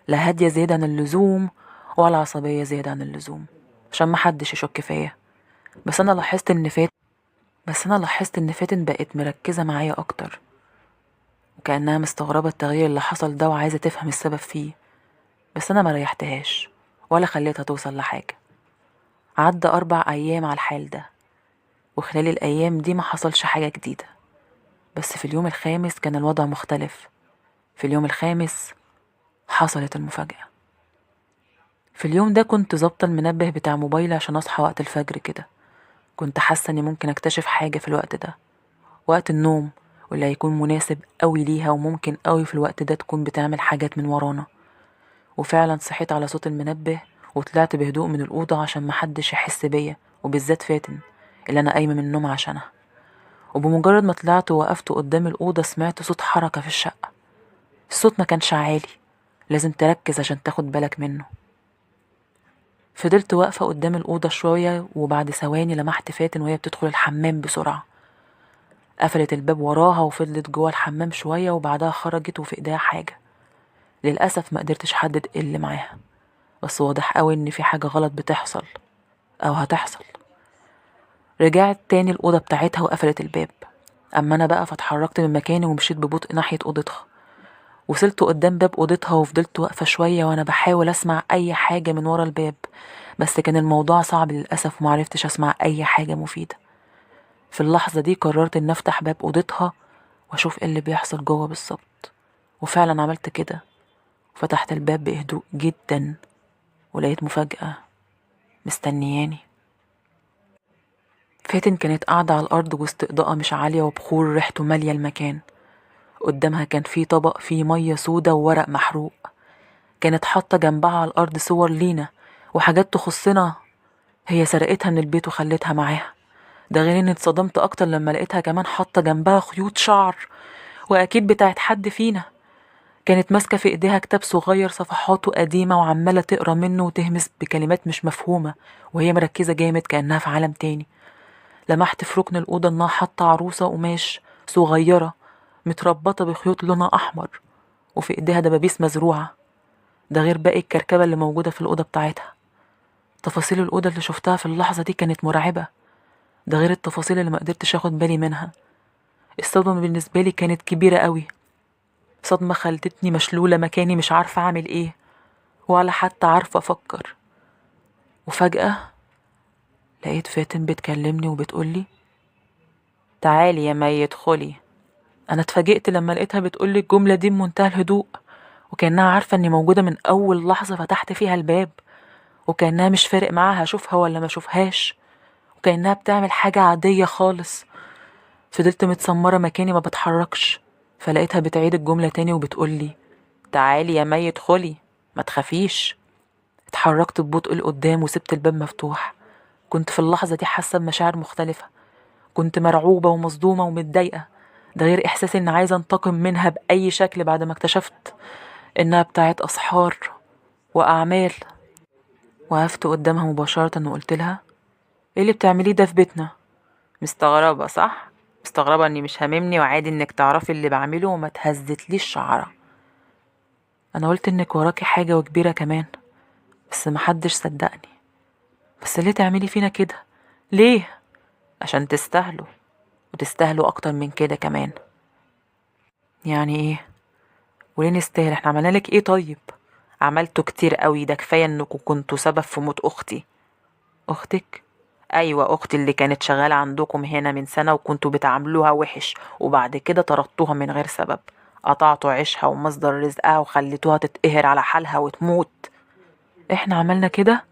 لا هادية زيادة عن اللزوم ولا عصبية زيادة عن اللزوم، عشان محدش يشك فيا. بس انا لاحظت ان فات بس انا لاحظت ان فاتن بقت مركزة معايا اكتر، وكأنها مستغربة التغيير اللي حصل ده وعايزة تفهم السبب فيه. بس انا ما ريحتهاش ولا خليتها توصل لحاجة. عدى 4 ايام على الحال ده، وخلال الايام دي ما حصلش حاجة جديدة. بس في اليوم الخامس كان الوضع مختلف. في اليوم الخامس حصلت المفاجأة. في اليوم ده كنت ظابطة المنبه بتاع موبايلي عشان اصحى وقت الفجر كده. كنت حاسة اني ممكن اكتشف حاجة في الوقت ده، وقت النوم، واللي هيكون مناسب قوي ليها، وممكن قوي في الوقت ده تكون بتعمل حاجات من ورانا. وفعلا صحيت على صوت المنبه وطلعت بهدوء من الأوضة عشان محدش يحس بيا، وبالذات فاتن اللي أنا قايمة من النوم عشانها. وبمجرد ما طلعت ووقفت قدام الأوضة سمعت صوت حركة في الشقة. الصوت ما كانش عالي، لازم تركز عشان تاخد بالك منه. فضلت واقفة قدام الأوضة شوية، وبعد ثواني لمحت فاتن وهي بتدخل الحمام بسرعة. قفلت الباب وراها وفضلت جوه الحمام شوية، وبعدها خرجت وفي ايديها حاجة. للأسف ما قدرتش احدد ايه اللي معاها، بس واضح قوي ان في حاجة غلط بتحصل او هتحصل. رجعت تاني الأوضة بتاعتها وقفلت الباب. اما انا بقى فاتحركت من مكاني ومشيت ببطء ناحية أوضتها. وصلت قدام باب أوضتها وفضلت واقفة شوية وانا بحاول اسمع اي حاجة من ورا الباب، بس كان الموضوع صعب للأسف ومعرفتش اسمع اي حاجة مفيدة. في اللحظة دي قررت ان افتح باب أوضتها واشوف ايه اللي بيحصل جوه بالظبط. وفعلا عملت كده، فتحت الباب بهدوء جدا، ولقيت مفاجأة مستنياني. فاتن كانت قاعدة على الأرض وسط إضاءة مش عالية وبخور ريحته مالية المكان. قدامها كان في طبق فيه مية سودا وورق محروق. كانت حاطة جنبها على الأرض صور لينا وحاجات تخصنا، هي سرقتها من البيت وخلتها معاها. ده غير اني اتصدمت اكتر لما لقيتها كمان حاطة جنبها خيوط شعر، واكيد بتاعت حد فينا. كانت ماسكة في ايديها كتاب صغير صفحاته قديمة وعمالة تقرا منه وتهمس بكلمات مش مفهومة، وهي مركزة جامد كأنها في عالم تاني. لمحت في ركن الأوضة انها حاطة عروسة قماش صغيرة متربطة بخيوط لونها أحمر، وفي ايديها دبابيس مزروعة. ده غير باقي الكركبة اللي موجودة في الأوضة بتاعتها. تفاصيل الأوضة اللي شفتها في اللحظة دي كانت مرعبة، ده غير التفاصيل اللي ما قدرتش اخد بالي منها. الصدمة بالنسبة لي كانت كبيرة قوي، صدمة خلتني مشلولة مكاني مش عارفة اعمل ايه. ولا حتى عارفة أفكر. وفجأة لقيت فاتن بتكلمني وبتقولي تعالي يا مي ادخلي. أنا اتفاجئت لما لقيتها بتقولي الجملة دي بمنتهى الهدوء، وكأنها عارفة إني موجودة من أول لحظة فتحت فيها الباب، وكأنها مش فارق معاها أشوفها ولا ما أشوفهاش، وكأنها بتعمل حاجة عادية خالص. فضلت متسمرة مكاني ما بتحركش، فلقيتها بتعيد الجملة تاني وبتقولي تعالي يا مي ادخلي، ما تخافيش. اتحركت ببطء لقدام وسبت الباب مفتوح. كنت في اللحظة دي حاسة بمشاعر مختلفة. كنت مرعوبة ومصدومة ومتضايقة، ده غير إحساس إن عايزة أنتقم منها بأي شكل بعد ما اكتشفت إنها بتاعت أسحار وأعمال. وقفت قدامها مباشرة وقلت لها إيه اللي بتعمليه ده في بيتنا؟ مستغربة صح؟ مستغربة إني مش هاممني وعادي إنك تعرفي اللي بعمله وما تهزتليش شعرة. أنا قلت إنك وراكي حاجة وكبيرة كمان، بس محدش صدقني. بس ليه تعملي فينا كده؟ ليه؟ عشان تستاهلوا، وتستاهلوا أكتر من كده كمان. يعني إيه؟ وليه نستاهل؟ احنا عملنا لك إيه طيب؟ عملتوا كتير قوي، ده كفاية إنكوا كنتوا سبب في موت أختي. أختك؟ أيوة أختي اللي كانت شغالة عندكم هنا من سنة وكنتوا بتعاملوها وحش، وبعد كده طردتوها من غير سبب، قطعتوا عيشها ومصدر رزقها وخليتوها تتقهر على حالها وتموت. احنا عملنا كده؟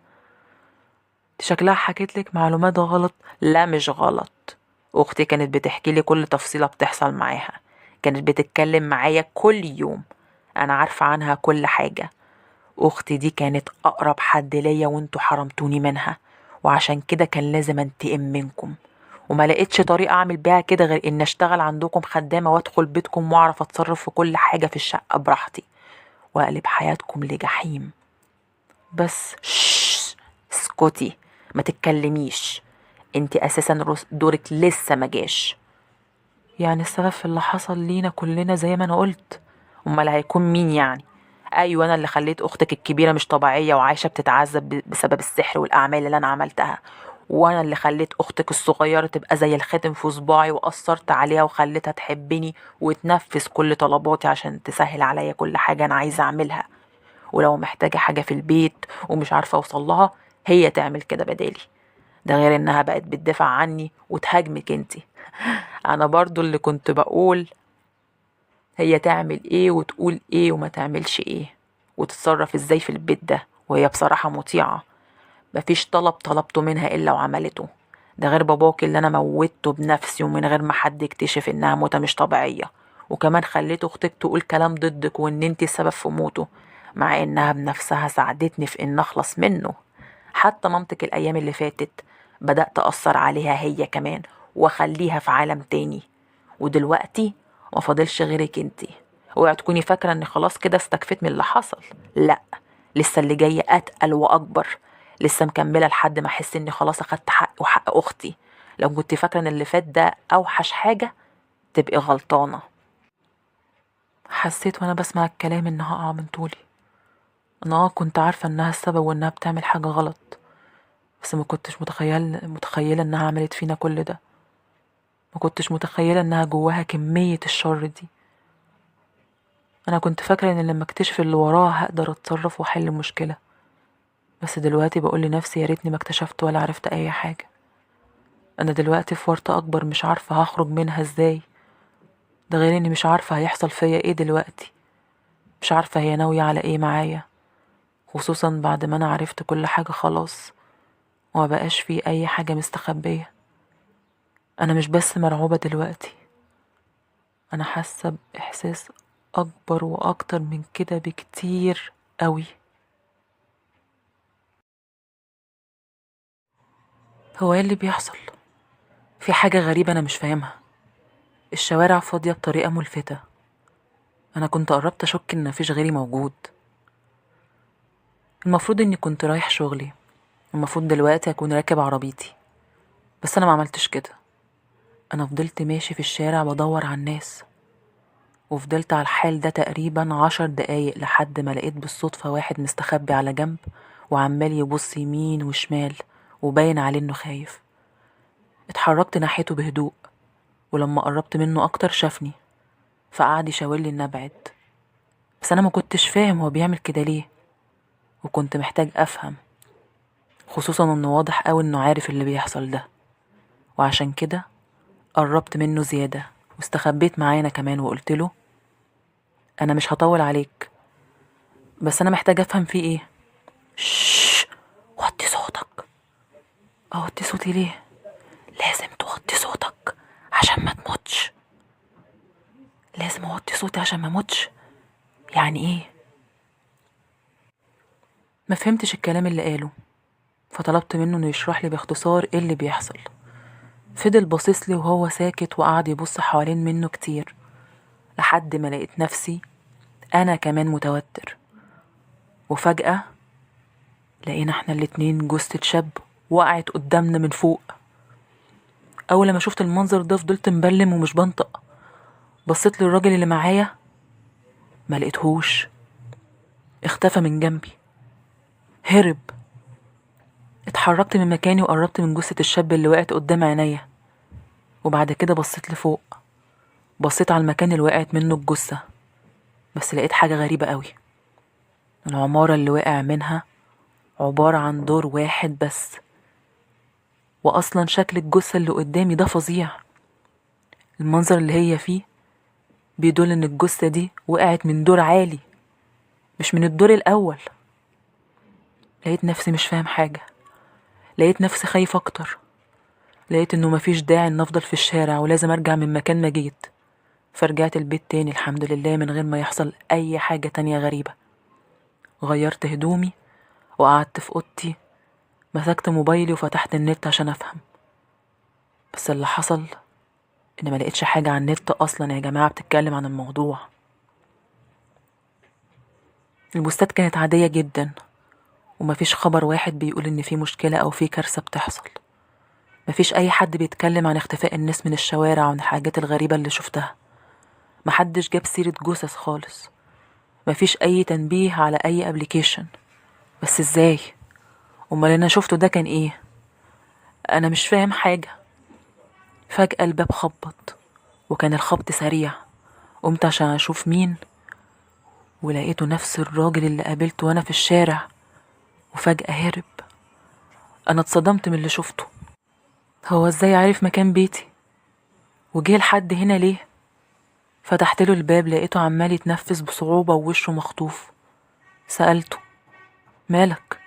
شكلها حكيت لك معلومات غلط. لا مش غلط، اختي كانت بتحكي لي كل تفصيلة بتحصل معاها، كانت بتتكلم معايا كل يوم، انا عارفة عنها كل حاجة. اختي دي كانت اقرب حد ليا وانتوا حرمتوني منها، وعشان كده كان لازم انتقم منكم، وما لقيتش طريقة اعمل بيها كده غير ان اشتغل عندكم خدامة وادخل بيتكم واعرف اتصرف في كل حاجة في الشقة براحتي، واقلب حياتكم لجحيم. بس اسكتي، ما تتكلميش، انت اساسا دورك لسه ما جاش. يعني السبب في اللي حصل لينا كلنا زي ما انا قلت؟ امال هيكون مين يعني؟ ايوه انا اللي خليت اختك الكبيره مش طبيعيه وعايشه بتتعذب بسبب السحر والاعمال اللي انا عملتها، وانا اللي خليت اختك الصغيره تبقى زي الخاتم في صباعي واثرت عليها وخليتها تحبني وتنفذ كل طلباتي عشان تسهل عليا كل حاجه انا عايزه اعملها، ولو محتاجه حاجه في البيت ومش عارفه اوصلها هي تعمل كده بدالي. ده غير انها بقت بتدافع عني وتهاجمك انتي. انا برضو اللي كنت بقول هي تعمل ايه وتقول ايه وما تعملش ايه وتتصرف ازاي في البيت ده، وهي بصراحة مطيعة، مفيش طلب طلبته منها الا وعملته. ده غير باباك اللي انا موتته بنفسي ومن غير ما حد يكتشف انها موتة مش طبيعية، وكمان خليت اختك تقول كلام ضدك وان انتي السبب في موته، مع انها بنفسها ساعدتني في ان اخلص منه. حتى مامتك الايام اللي فاتت بدأت اثر عليها هي كمان واخليها في عالم تاني، ودلوقتي ما فاضلش غيرك انتي. اوعي تكوني فاكرة ان خلاص كده استكفيت من اللي حصل، لا، لسه اللي جاي اتقل واكبر، لسه مكملة لحد ما احس اني خلاص اخدت حق وحق اختي. لو كنت فاكرة ان اللي فات ده اوحش حاجة تبقي غلطانة. حسيت وانا بسمع الكلام انها اقع من طولي. انا كنت عارفة انها السبب وانها بتعمل حاجة غلط، بس ما كنتش متخيلة انها عملت فينا كل ده. ما كنتش متخيلة انها جواها كمية الشر دي. انا كنت فاكرة ان لما اكتشف اللي وراها هقدر اتصرف واحل المشكلة، بس دلوقتي بقول لنفسي يا ريتني ما اكتشفت ولا عرفت اي حاجة. انا دلوقتي في ورطة اكبر مش عارفة هخرج منها ازاي. ده غير اني مش عارفة هيحصل فيا ايه دلوقتي، مش عارفة هي ناوية على ايه معايا، خصوصا بعد ما انا عرفت كل حاجة خلاص وما بقاش فيه اي حاجة مستخبية. انا مش بس مرعوبة دلوقتي، انا حاسة باحساس اكبر واكتر من كده بكتير قوي. هو ايه اللي بيحصل؟ في حاجة غريبة انا مش فاهمها. الشوارع فاضية بطريقة ملفتة، انا كنت قربت اشك ان مفيش غيري موجود. المفروض اني كنت رايح شغلي، المفروض دلوقتي اكون راكب عربيتي، بس انا ما عملتش كده. انا فضلت ماشي في الشارع بدور على الناس، وفضلت على الحال ده تقريبا 10 دقايق لحد ما لقيت بالصدفة واحد مستخبي على جنب وعمال يبص يمين وشمال وباين عليه انه خايف. اتحركت ناحيته بهدوء، ولما قربت منه اكتر شافني فقعد يشاورلي اني ابعد، بس انا ما كنتش فاهم هو بيعمل كده ليه. وكنت محتاج افهم، خصوصا انه واضح اوي انه عارف اللي بيحصل ده. وعشان كده قربت منه زيادة واستخبيت معاه انا كمان وقلت له انا مش هطول عليك، بس انا محتاج افهم فيه ايه. شش، وطي صوتك. اوطي صوتي ليه؟ لازم توطي صوتك عشان ما تموتش. لازم اوطي صوتي عشان ما اموتش؟ يعني ايه؟ ما فهمتش الكلام اللي قاله، فطلبت منه انه يشرح لي باختصار ايه اللي بيحصل. فضل باصص لي وهو ساكت وقعد يبص حوالين منه كتير، لحد ما لقيت نفسي انا كمان متوتر. وفجأة لقينا احنا الاتنين جثة شاب وقعت قدامنا من فوق. اول ما شفت المنظر ده فضلت مبلم ومش بنطق. بصيت للراجل اللي معايا، ما لقيتهوش، اختفى من جنبي، هرب. اتحركت من مكاني وقربت من جثة الشاب اللي وقعت قدام عينيا، وبعد كده بصيت لفوق، بصيت على المكان اللي وقعت منه الجثة. بس لقيت حاجة غريبة قوي. العمارة اللي وقع منها عبارة عن دور واحد بس، وأصلا شكل الجثة اللي قدامي ده فظيع. المنظر اللي هي فيه بيدل إن الجثة دي وقعت من دور عالي، مش من الدور الأول. لقيت نفسي مش فاهم حاجة، لقيت نفسي خايف أكتر. لقيت إنه مفيش داعي إن أفضل في الشارع ولازم أرجع من مكان ما جيت. فرجعت البيت تاني الحمد لله من غير ما يحصل أي حاجة تانية غريبة. غيرت هدومي وقعدت في أوضتي، مسكت موبايلي وفتحت النت عشان أفهم. بس اللي حصل إن ما لقيتش حاجة عن النت أصلا يا جماعة بتتكلم عن الموضوع. البوستات كانت عادية جدا، ومفيش خبر واحد بيقول إن في مشكلة أو في كارثة بتحصل. مفيش أي حد بيتكلم عن اختفاء الناس من الشوارع وعن الحاجات الغريبة اللي شفتها. محدش جاب سيرة جثث خالص. مفيش أي تنبيه على أي ابليكيشن. بس إزاي؟ أمال اللي أنا شفته ده كان إيه؟ أنا مش فاهم حاجة. فجأة الباب خبط، وكان الخبط سريع. قمت عشان أشوف مين، ولقيته نفس الراجل اللي قابلته وأنا في الشارع، وفجأة هرب. أنا اتصدمت من اللي شفته. هو إزاي عارف مكان بيتي؟ وجه لحد هنا ليه؟ فتحت له الباب لقيته عمال يتنفس بصعوبة ووشه مخطوف. سألته مالك؟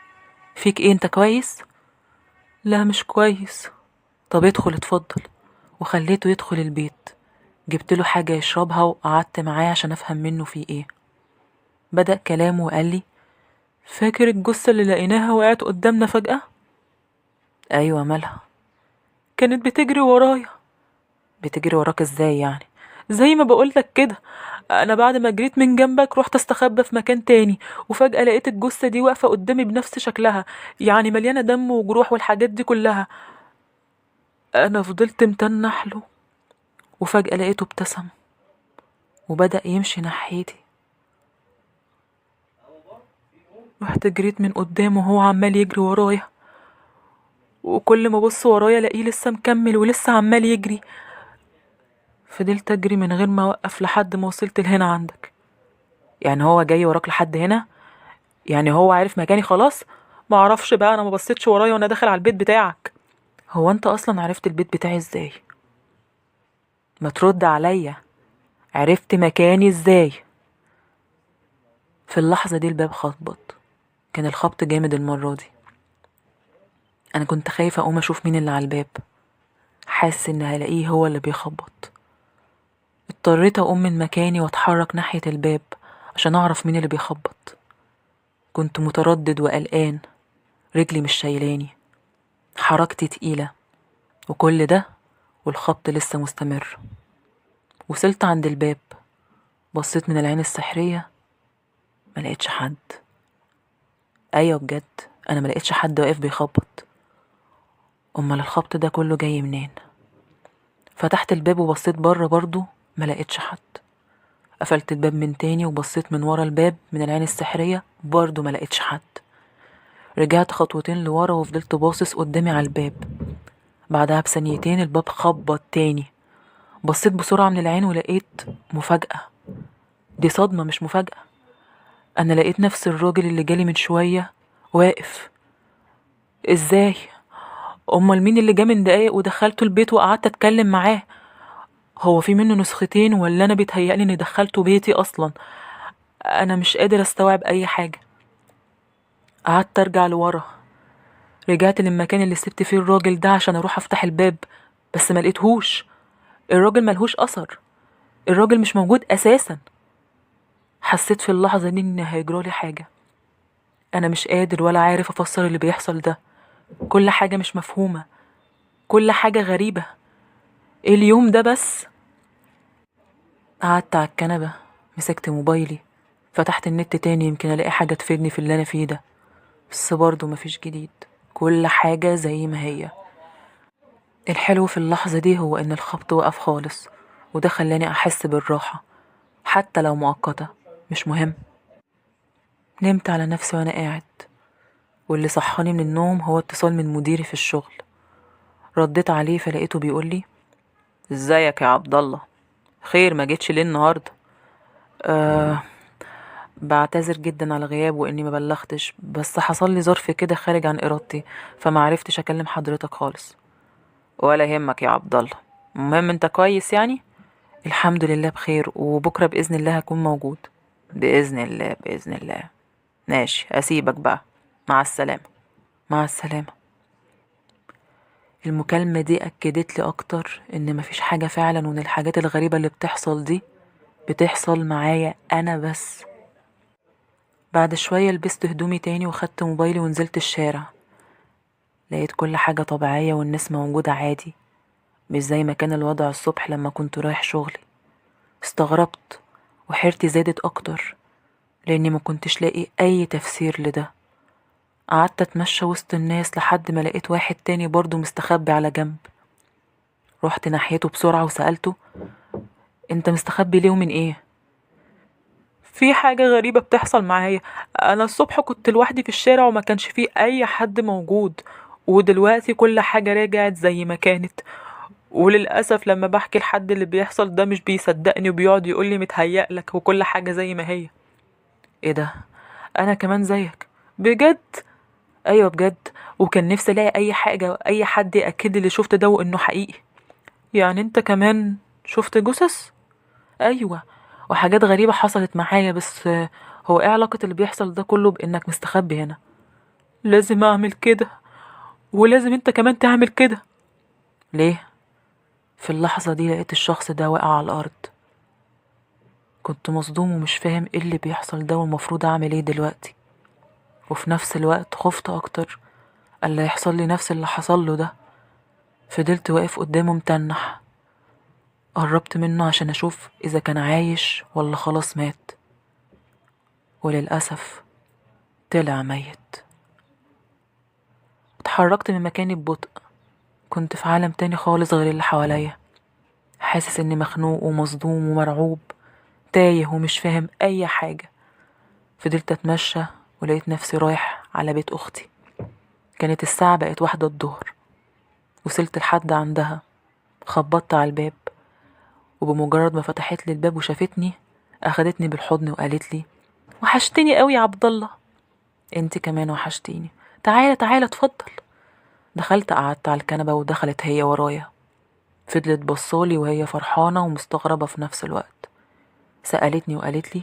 فيك ايه؟ انت كويس؟ لا مش كويس. طب ادخل اتفضل. وخليته يدخل البيت. جبت له حاجة يشربها وقعدت معاه عشان افهم منه في ايه. بدأ كلامه وقال لي فاكر الجثة اللي لقيناها وقعت قدامنا فجأة؟ ايوه مالها؟ كانت بتجري ورايا. بتجري وراك ازاي يعني؟ زي ما بقولك كده، انا بعد ما جريت من جنبك رحت استخبى في مكان تاني، وفجأة لقيت الجثة دي واقفة قدامي بنفس شكلها، يعني مليانة دم وجروح والحاجات دي كلها. انا فضلت متنح له، وفجأة لقيته ابتسم وبدأ يمشي ناحيتي. رحت جريت من قدامه وهو عمال يجري ورايا، وكل ما ابص ورايا الاقيه لسه مكمل ولسه عمال يجري. فضلت اجري من غير ما اوقف لحد ما وصلت لهنا عندك. يعني هو جاي وراك لحد هنا؟ يعني هو عارف مكاني خلاص؟ ما اعرفش بقى، انا ما بصيتش ورايا وانا داخل على البيت بتاعك. هو انت اصلا عرفت البيت بتاعي ازاي؟ ما ترد عليا، عرفت مكاني ازاي؟ في اللحظة دي الباب خبط. كان الخبط جامد المرة دي. انا كنت خايفة اقوم اشوف مين اللي على الباب، حاسس ان هلاقيه هو اللي بيخبط. اضطريت اقوم من مكاني واتحرك ناحية الباب عشان اعرف مين اللي بيخبط. كنت متردد وقلقان، رجلي مش شايلاني، حركتي تقيلة، وكل ده والخبط لسه مستمر. وصلت عند الباب، بصيت من العين السحرية، ما لقيتش حد. ايوه بجد، انا ما لقيتش حد واقف بيخبط. امال الخبط ده كله جاي منين؟ فتحت الباب وبصيت بره برضو، ما لقيتش حد. قفلت الباب من تاني وبصيت من ورا الباب من العين السحرية، برضو ما لقيتش حد. رجعت خطوتين لورا وفضلت باصص قدامي على الباب. بعدها بثانيتين الباب خبط تاني. بصيت بسرعة من العين ولقيت مفاجأة. دي صدمة مش مفاجأة. انا لقيت نفس الراجل اللي جالي من شوية واقف. ازاي؟ امال مين اللي جه من دقايق ودخلته البيت وقعدت اتكلم معاه؟ هو في منه نسختين ولا انا بيتهيألي اني دخلته بيتي اصلا؟ انا مش قادر استوعب اي حاجة. قعدت ارجع لورا، رجعت للمكان اللي سبت فيه الراجل ده عشان اروح افتح الباب، بس ما لقيتهوش. الراجل ملهوش اثر، الراجل مش موجود اساسا. حسيت في اللحظة دي ان هيجرالي حاجة. انا مش قادر ولا عارف افسر اللي بيحصل ده. كل حاجة مش مفهومة، كل حاجة غريبة. اليوم ده بس. قعدت على الكنبة، مسكت موبايلي، فتحت النت تاني يمكن الاقي حاجة تفيدني في اللي انا فيه ده، بس برضه مفيش جديد. كل حاجة زي ما هي. الحلو في اللحظة دي هو ان الخبط وقف خالص، وده خلاني احس بالراحة، حتى لو مؤقتة، مش مهم. نمت على نفسي وانا قاعد، واللي صحاني من النوم هو اتصال من مديري في الشغل. رديت عليه فلقيته بيقولي: ازيك يا عبد الله؟ خير، ما جيتش ليه النهارده؟ أه، بعتذر جدا على الغياب واني ما بلغتش، بس حصل لي ظرف كده خارج عن ارادتي، فما عرفتش اكلم حضرتك خالص. ولا يهمك يا عبد الله. المهم انت كويس يعني؟ الحمد لله بخير، وبكره باذن الله هكون موجود. باذن الله باذن الله. ماشي، اسيبك بقى. مع السلامه. مع السلامه. المكالمه دي اكدت لي اكتر ان مفيش حاجه فعلا، وان الحاجات الغريبه اللي بتحصل دي بتحصل معايا انا بس. بعد شويه لبست هدومي تاني وخدت موبايلي ونزلت الشارع. لقيت كل حاجه طبيعيه والناس موجوده عادي، مش زي ما كان الوضع الصبح لما كنت رايح شغلي. استغربت وحيرتي زادت اكتر، لاني ما كنتش لاقي اي تفسير لده. قعدت اتمشى وسط الناس لحد ما لقيت واحد تاني برضه مستخبي على جنب. رحت ناحيته بسرعة وسألته: انت مستخبي ليه ومن ايه؟ في حاجة غريبة بتحصل معايا. انا الصبح كنت لوحدي في الشارع وما كانش فيه اي حد موجود، ودلوقتي كل حاجة رجعت زي ما كانت. وللأسف لما بحكي لحد اللي بيحصل ده مش بيصدقني وبيقعد يقولي متهيألك وكل حاجة زي ما هي. ايه ده؟ انا كمان زيك؟ بجد؟ ايوه بجد. وكان نفسي الاقي اي حاجه اي حد ياكد لي اللي شفت ده وانه حقيقي. يعني انت كمان شفت جثث؟ ايوه، وحاجات غريبه حصلت معايا، بس هو ايه علاقه اللي بيحصل ده كله بانك مستخبي هنا؟ لازم اعمل كده، ولازم انت كمان تعمل كده. ليه؟ في اللحظه دي لقيت الشخص ده واقع على الارض. كنت مصدوم ومش فاهم ايه اللي بيحصل ده والمفروض اعمل ايه دلوقتي. وفي نفس الوقت خفت اكتر الا يحصل لي نفس اللي حصل له ده. فضلت واقف قدامه متنح. قربت منه عشان اشوف اذا كان عايش ولا خلاص مات، وللأسف طلع ميت. اتحركت من مكاني ببطء. كنت في عالم تاني خالص غير اللي حواليا، حاسس اني مخنوق ومصدوم ومرعوب، تايه ومش فاهم اي حاجة. فضلت اتمشى ولقيت نفسي رايح على بيت اختي. كانت الساعة بقت 1 الظهر. وصلت لحد عندها، خبطت على الباب، وبمجرد ما فتحت لي الباب وشافتني اخدتني بالحضن وقالت لي: وحشتني قوي يا عبد الله. انت كمان وحشتيني. تعالى تعالى اتفضل. دخلت قعدت على الكنبة ودخلت هي ورايا. فضلت بصالي وهي فرحانة ومستغربة في نفس الوقت. سألتني وقالت لي: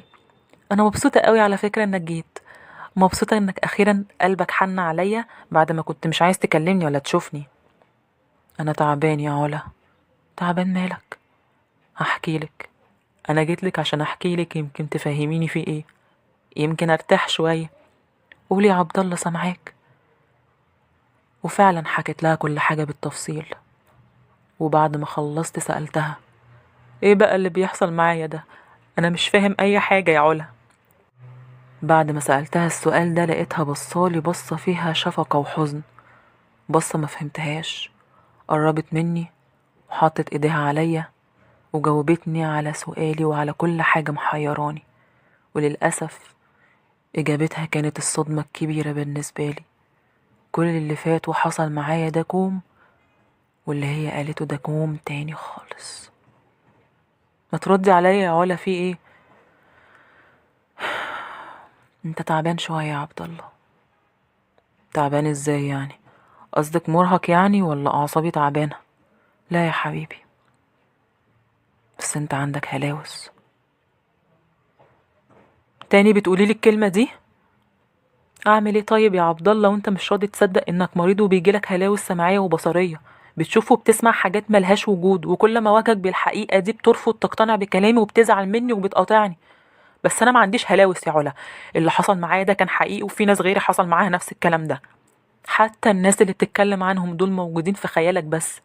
انا مبسوطة قوي على فكرة انك جيت. مبسوطة انك اخيرا قلبك حن عليا بعد ما كنت مش عايز تكلمني ولا تشوفني. انا تعبان يا علا. تعبان مالك؟ هحكيلك. انا جيتلك عشان احكيلك يمكن تفهميني في ايه، يمكن ارتاح شوية. قولي يا عبد الله سامعاك. وفعلا حكت لها كل حاجة بالتفصيل. وبعد ما خلصت سألتها: ايه بقى اللي بيحصل معايا ده؟ انا مش فاهم اي حاجة يا علا. بعد ما سألتها السؤال ده لقيتها بصالي بصة فيها شفقة وحزن، بصة ما فهمتهاش. قربت مني وحطت ايديها عليا وجاوبتني على سؤالي وعلى كل حاجة محيراني. وللأسف إجابتها كانت الصدمة الكبيرة بالنسبة لي. كل اللي فات وحصل معايا ده كوم، واللي هي قالته ده كوم تاني خالص. ما تردي عليا يا علا، في ايه؟ انت تعبان شوية يا عبد الله. تعبان ازاي يعني؟ قصدك مرهق يعني ولا اعصابي تعبانة؟ لا يا حبيبي، بس انت عندك هلاوس. تاني بتقوليلي الكلمة دي؟ اعمل ايه طيب يا عبد الله وانت مش راضي تصدق انك مريض وبيجيلك هلاوس سمعية وبصرية؟ بتشوف وبتسمع حاجات ملهاش وجود، وكل ما واجهك بالحقيقة دي بترفض تقتنع بكلامي وبتزعل مني وبتقاطعني. بس انا ما عنديش هلاوس يا علا. اللي حصل معايا ده كان حقيقي، وفي ناس غيري حصل معاها نفس الكلام ده. حتى الناس اللي بتتكلم عنهم دول موجودين في خيالك بس.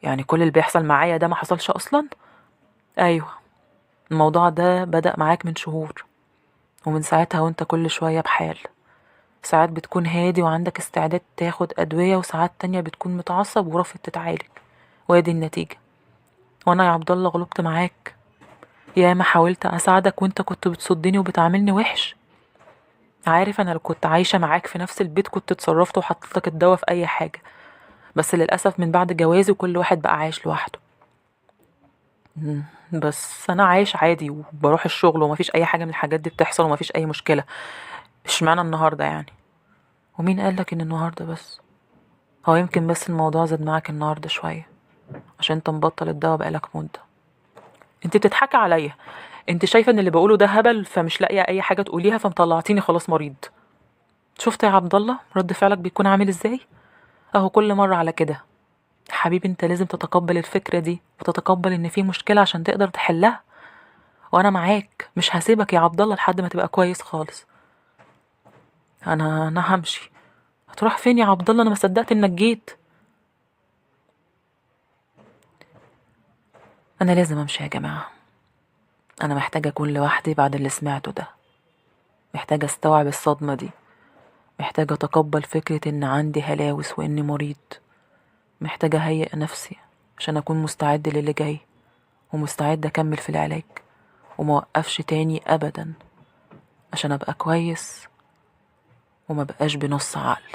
يعني كل اللي بيحصل معايا ده ما حصلش اصلا؟ ايوه. الموضوع ده بدأ معاك من شهور، ومن ساعتها وانت كل شوية بحال. ساعات بتكون هادي وعندك استعداد تاخد أدوية، وساعات تانية بتكون متعصب ورافض تتعالج. وادي النتيجة. وانا يا عبد الله غلبت معاك. ياما حاولت اساعدك وانت كنت بتصدني وبتعاملني وحش. عارف انا لو كنت عايشة معاك في نفس البيت كنت اتصرفت وحطيتلك الدواء في اي حاجة. بس للأسف من بعد جوازي وكل واحد بقى عايش لوحده. مم. بس انا عايش عادي وبروح الشغل ومفيش اي حاجة من الحاجات دي بتحصل ومفيش اي مشكلة. اشمعنى النهاردة يعني؟ ومين قالك ان النهاردة بس؟ هو يمكن بس الموضوع زاد معاك النهاردة شوية عشان انت مبطل الدواء بقالك مدة. انت بتضحكي عليا. انت شايفة ان اللي بقوله ده هبل فمش لاقية اي حاجة تقوليها فمطلعتيني خلاص مريض. شفت يا عبد الله رد فعلك بيكون عامل ازاي؟ اهو كل مرة على كده. حبيبي انت لازم تتقبل الفكرة دي وتتقبل ان في مشكلة عشان تقدر تحلها. وانا معاك، مش هسيبك يا عبد الله لحد ما تبقى كويس خالص. انا همشي. هتروح فين يا عبد الله؟ انا ما صدقت انك جيت. انا لازم امشي يا جماعة. انا محتاجة اكون لوحدي بعد اللي سمعته ده. محتاجة استوعب الصدمة دي. محتاجة اتقبل فكرة ان عندي هلاوس واني مريض. محتاجة اهيئ نفسي عشان اكون مستعد للي جاي، ومستعد اكمل في العلاج وموقفش تاني ابدا، عشان ابقى كويس ومبقاش بنص عقل.